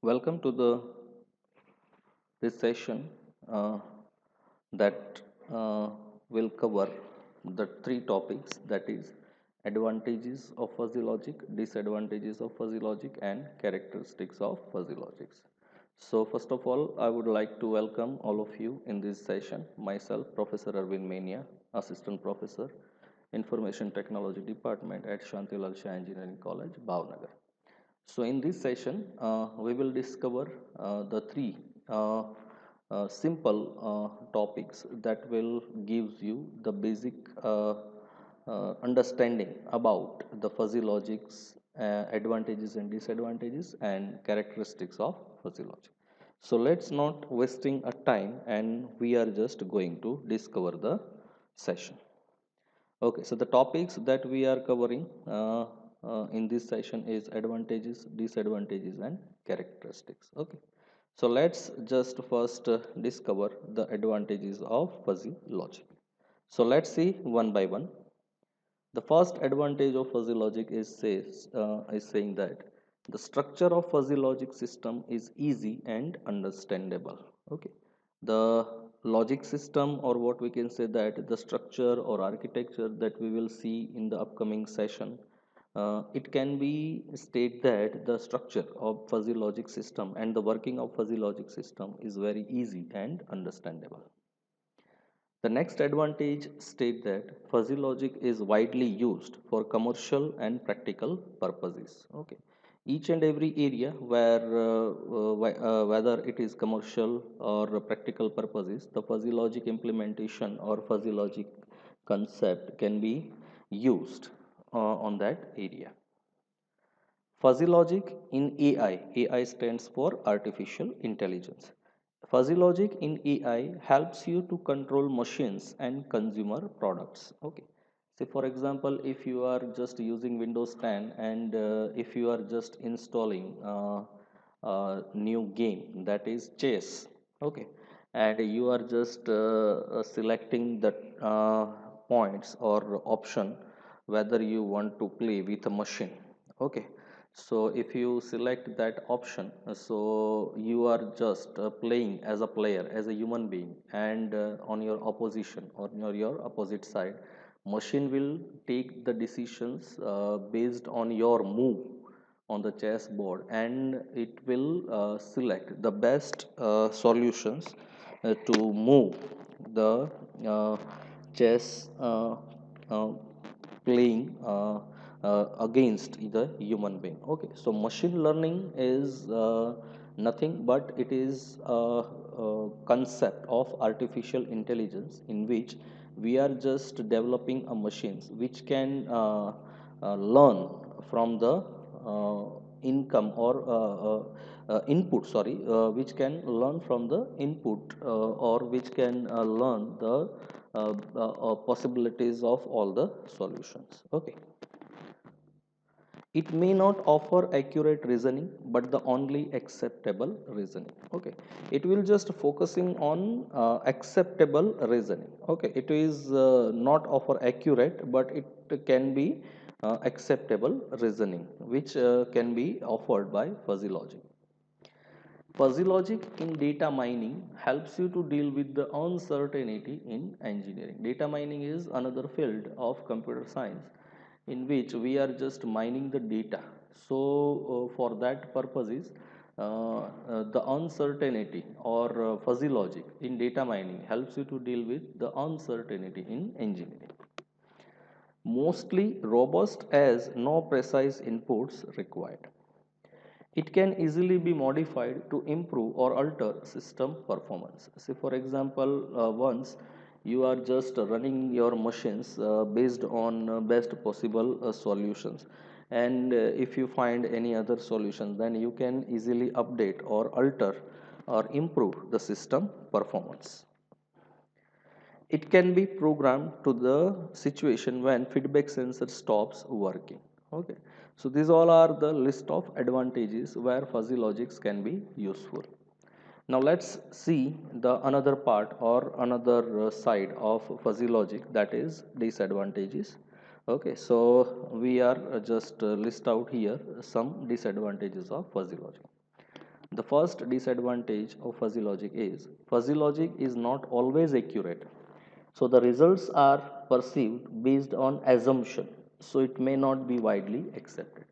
Welcome to the this session uh, that will cover the three topics, that is advantages of fuzzy logic, disadvantages of fuzzy logic, and characteristics of fuzzy logics. So first of all, I would like to welcome all of you in this session. Myself, Professor Arvind Mania, Assistant Professor, Information Technology Department at Shantilal Shah Engineering College, Bhavnagar. So in this session, we will discover the three simple topics that will gives you the basic understanding about the fuzzy logics, advantages and disadvantages, and characteristics of fuzzy logic. So let's not wasting a time, and we are just going to discover the session. Okay, so the topics that we are covering in this session is advantages, disadvantages, and characteristics. Okay, so let's just first discover the advantages of fuzzy logic. So let's see one by one. The first advantage of fuzzy logic is saying that the structure of fuzzy logic system is easy and understandable. Okay, the logic system, or what we can say, that the structure or architecture that we will see in the upcoming session, it can be state that the structure of fuzzy logic system and the working of fuzzy logic system is very easy and understandable. The next advantage state that fuzzy logic is widely used for commercial and practical purposes. Okay, each and every area where whether it is commercial or practical purposes, the fuzzy logic implementation or fuzzy logic concept can be used on that area. Fuzzy logic in AI. AI stands for artificial intelligence. Fuzzy logic in AI helps you to control machines and consumer products. Okay. Say for example, if you are just using Windows 10 and if you are just installing a new game, that is chess. Okay. And you are just selecting the points or option whether you want to play with a machine. Okay, so if you select that option, so you are just playing as a player, as a human being, and on your opposition or your opposite side, machine will take the decisions based on your move on the chessboard, and it will select the best solutions to move the uh, chess uh, playing against the human being. Okay, so machine learning is nothing but it is a concept of artificial intelligence in which we are just developing a machines which can learn from the uh, income or input, sorry, which can learn from the input or which can learn the possibilities of all the solutions. Okay, it may not offer accurate reasoning but the only acceptable reasoning. Okay, it will just focusing on acceptable reasoning. Okay, it is not offer accurate but it can be acceptable reasoning which can be offered by fuzzy logic. Fuzzy logic in data mining helps you to deal with the uncertainty in engineering. Data mining is another field of computer science in which we are just mining the data. So, for that purposes, the uncertainty or fuzzy logic in data mining helps you to deal with the uncertainty in engineering. Mostly robust as no precise inputs required. It can easily be modified to improve or alter system performance. Say for example, once you are just running your machines based on best possible solutions, and if you find any other solution, then you can easily update or alter or improve the system performance. It can be programmed to the situation when feedback sensor stops working. Okay, so these all are the list of advantages where fuzzy logics can be useful. Now let's see the another part or another side of fuzzy logic, that is disadvantages. Okay, so we are just list out here some disadvantages of fuzzy logic. The first disadvantage of fuzzy logic is fuzzy logic is not always accurate. So the results are perceived based on assumption. So it may not be widely accepted.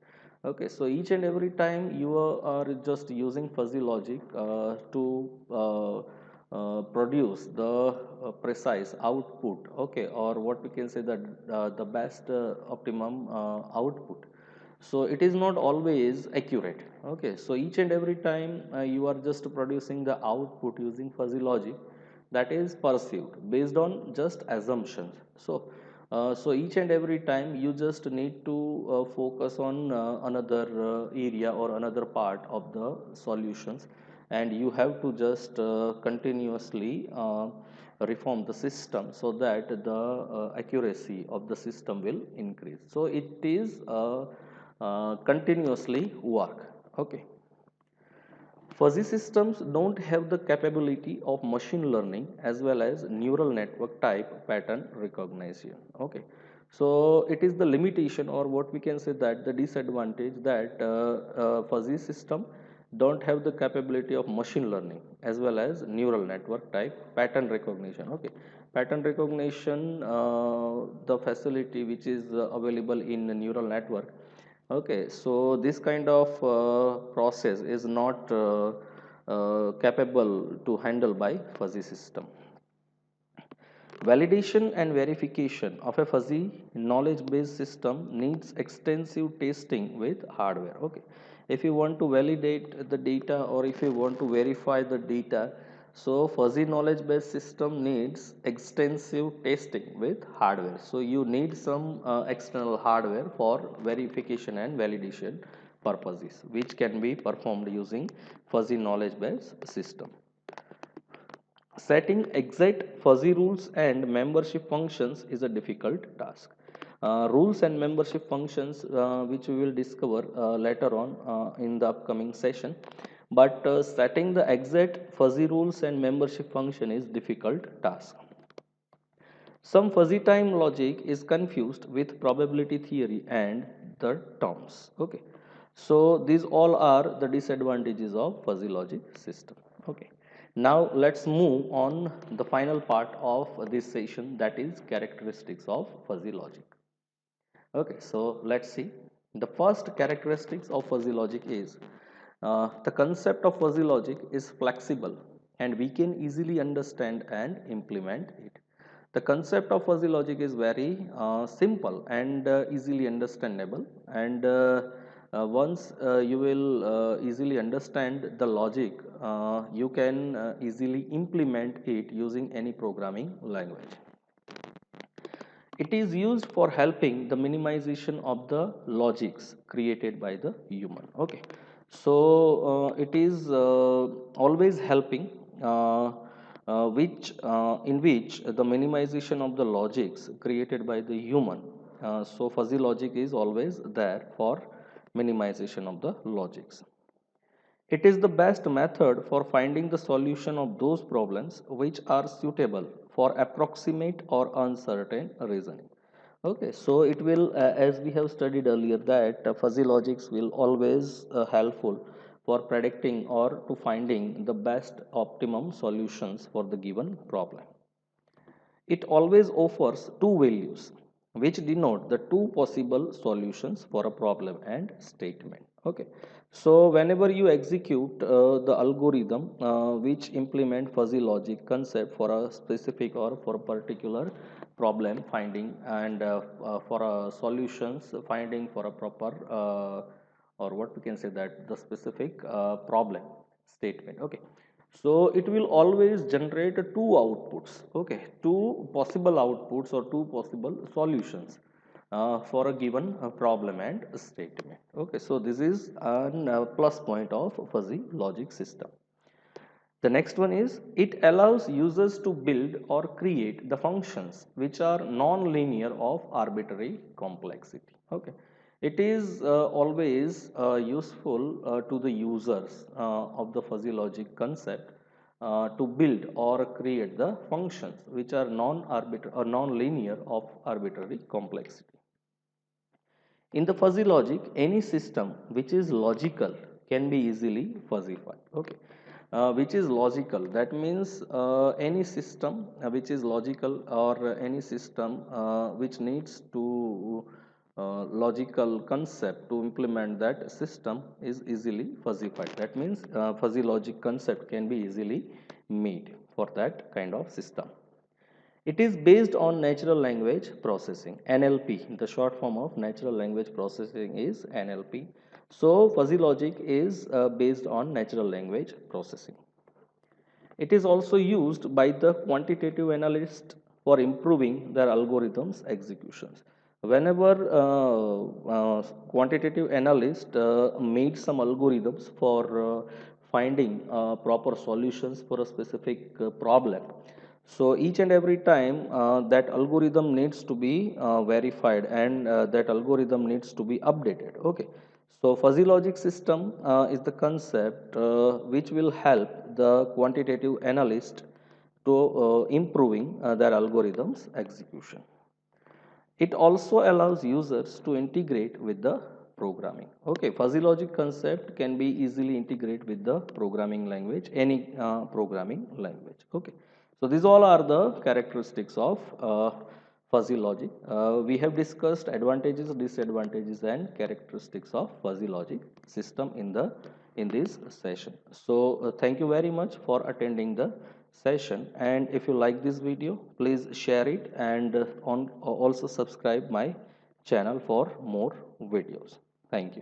Okay, so each and every time you are just using fuzzy logic to produce the precise output, okay, or what we can say that the best optimum output, so it is not always accurate. Okay, so each and every time you are just producing the output using fuzzy logic, that is perceived based on just assumptions. So each and every time you just need to focus on another area or another part of the solutions, and you have to just continuously reform the system so that the accuracy of the system will increase. So it is continuously work. Okay. Fuzzy systems don't have the capability of machine learning as well as neural network type pattern recognition. Okay. So it is the limitation, or what we can say that the disadvantage, that fuzzy system don't have the capability of machine learning as well as neural network type pattern recognition. Okay. Pattern recognition, the facility which is available in a neural network. Okay, so this kind of process is not capable to handle by fuzzy system. Validation and verification of a fuzzy knowledge based system needs extensive testing with hardware. Okay, if you want to validate the data or if you want to verify the data, so fuzzy knowledge based system needs extensive testing with hardware. So you need some external hardware for verification and validation purposes, which can be performed using fuzzy knowledge based system. Setting exact fuzzy rules and membership functions is a difficult task. Rules and membership functions, which we will discover later on in the upcoming session. But setting the exact fuzzy rules and membership function is difficult task. Some fuzzy time logic is confused with probability theory and the terms. Okay. So these all are the disadvantages of fuzzy logic system. Okay. Now let's move on the final part of this session, that is characteristics of fuzzy logic. Okay, so let's see. The first characteristics of fuzzy logic is the concept of fuzzy logic is flexible and we can easily understand and implement it. The concept of fuzzy logic is very simple and easily understandable, and once you will easily understand the logic, you can easily implement it using any programming language. It is used for helping the minimization of the logics created by the human. Okay, so it is always helping, which in which the minimization of the logics created by the human. So fuzzy logic is always there for minimization of the logics. It is the best method for finding the solution of those problems which are suitable for approximate or uncertain reasoning. Okay, so it will, as we have studied earlier, that fuzzy logics will always helpful for predicting or to finding the best optimum solutions for the given problem. It always offers two values which denote the two possible solutions for a problem and statement. Okay, so whenever you execute the algorithm which implement fuzzy logic concept for a specific or for a particular problem finding, and for a solutions finding for a proper or what we can say that the specific problem statement. Okay, so it will always generate two outputs. Okay, two possible outputs or two possible solutions for a given problem and statement. Okay, so this is a plus point of fuzzy logic system. The next one is it allows users to build or create the functions which are non-linear of arbitrary complexity. Okay, it is always useful to the users of the fuzzy logic concept to build or create the functions which are non-arbitrary or non-linear of arbitrary complexity. In the fuzzy logic, any system which is logical can be easily falsified. Okay. Which is logical, that means any system which is logical, or any system which needs to logical concept to implement that system is easily falsified. That means fuzzy logic concept can be easily made for that kind of system. It is based on natural language processing, NLP. The short form of natural language processing is NLP. So fuzzy logic is based on natural language processing. It is also used by the quantitative analyst for improving their algorithms executions. Whenever quantitative analyst made some algorithms for finding proper solutions for a specific problem, so each and every time that algorithm needs to be verified, and that algorithm needs to be updated. Okay. So fuzzy logic system is the concept which will help the quantitative analyst to improving their algorithms execution. It also allows users to integrate with the programming. Okay, fuzzy logic concept can be easily integrated with the programming language, any programming language. Okay, so these all are the characteristics of fuzzy logic. We have discussed advantages, disadvantages, and characteristics of fuzzy logic system in this session. So thank you very much for attending the session, and if you like this video, please share it, and also subscribe my channel for more videos. Thank you.